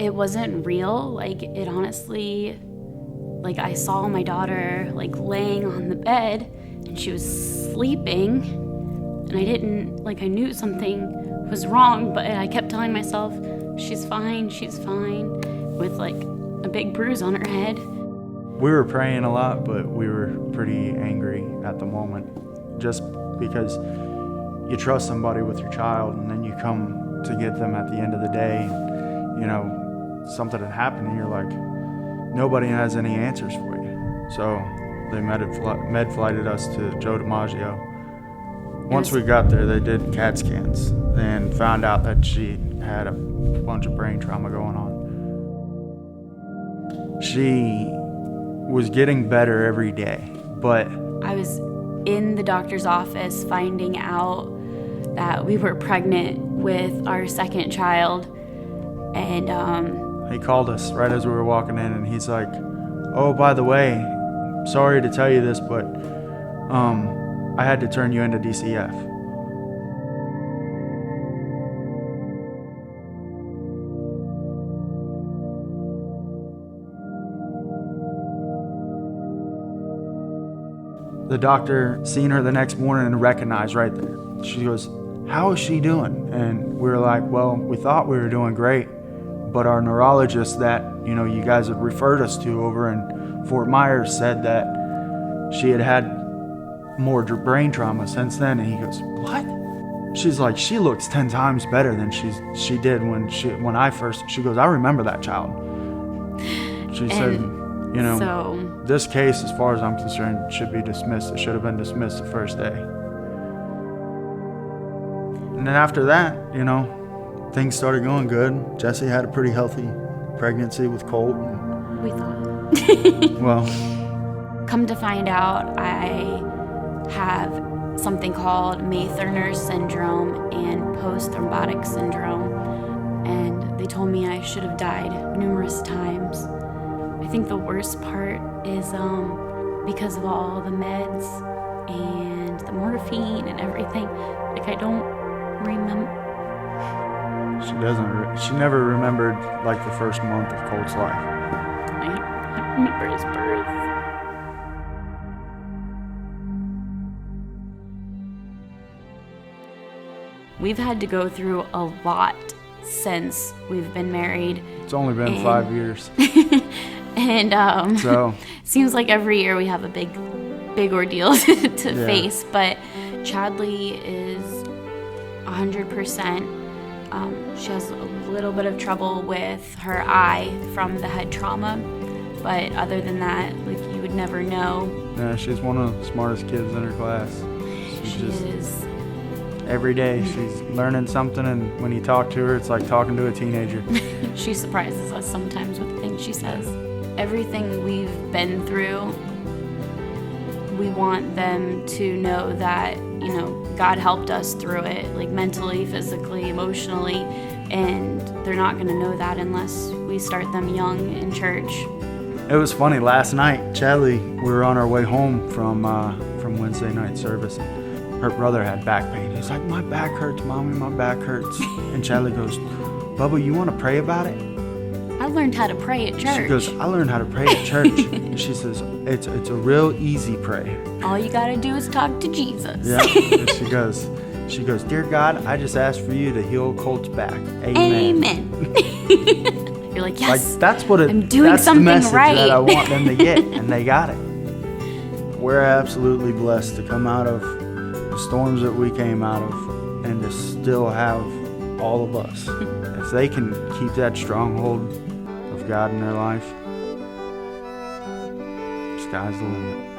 it wasn't real. Like, it honestly, like, I saw my daughter, like, laying on the bed, and she was sleeping, and I knew something was wrong, but I kept telling myself, she's fine, with, like, a big bruise on her head. We were praying a lot, but we were pretty angry at the moment, just because you trust somebody with your child, and then you come to get them at the end of the day, and, you know, something had happened, and you're like, nobody has any answers for you. So they med flighted us to Joe DiMaggio. Once we got there, they did CAT scans and found out that she had a bunch of brain trauma going on. She was getting better every day, but I was in the doctor's office finding out that we were pregnant with our second child, and he called us right as we were walking in, and he's like, oh, by the way, sorry to tell you this, but I had to turn you into DCF. The doctor seen her the next morning and recognized right there. She goes, how is she doing? And we were like, well, we thought we were doing great, but our neurologist that, you know, you guys had referred us to over in Fort Myers said that she had had more brain trauma since then. And he goes, what? She's like, she looks 10 times better than she did when I first, she goes, I remember that child. She said, you know, this case, as far as I'm concerned, should be dismissed. It should have been dismissed the first day. And then after that, you know, things started going good. Jesse had a pretty healthy pregnancy with Colt. We thought. Well. Come to find out, I have something called May-Thurner syndrome and post-thrombotic syndrome. And they told me I should have died numerous times. I think the worst part is because of all the meds and the morphine and everything, like I don't remember. She never remembered like the first month of Colt's life. I don't remember his birth. We've had to go through a lot since we've been married. It's only been 5 years. And so seems like every year we have a big ordeal to face, but Chadley is 100%. She has a little bit of trouble with her eye from the head trauma, but other than that, like, you would never know. Yeah, she's one of the smartest kids in her class. She is. Every day she's learning something, and when you talk to her, it's like talking to a teenager. She surprises us sometimes with the things she says. Everything we've been through, we want them to know that, you know, God helped us through it, like mentally, physically, emotionally, and they're not going to know that unless we start them young in church. It was funny, last night, Chadley, we were on our way home from Wednesday night service. Her brother had back pain. He's like, my back hurts, Mommy, my back hurts. And Chadley goes, Bubba, you want to pray about it? I learned how to pray at church. She goes, I learned how to pray at church. And she says, it's a real easy prayer. All you got to do is talk to Jesus. Yeah. And she goes, Dear God, I just ask for you to heal Colt's back. Amen. Amen. You're like, yes, like, that's what I'm doing that's something the message right. that I want them to get, and they got it. We're absolutely blessed to come out of the storms that we came out of and to still have all of us. If they can keep that stronghold of God in their life, sky's the limit.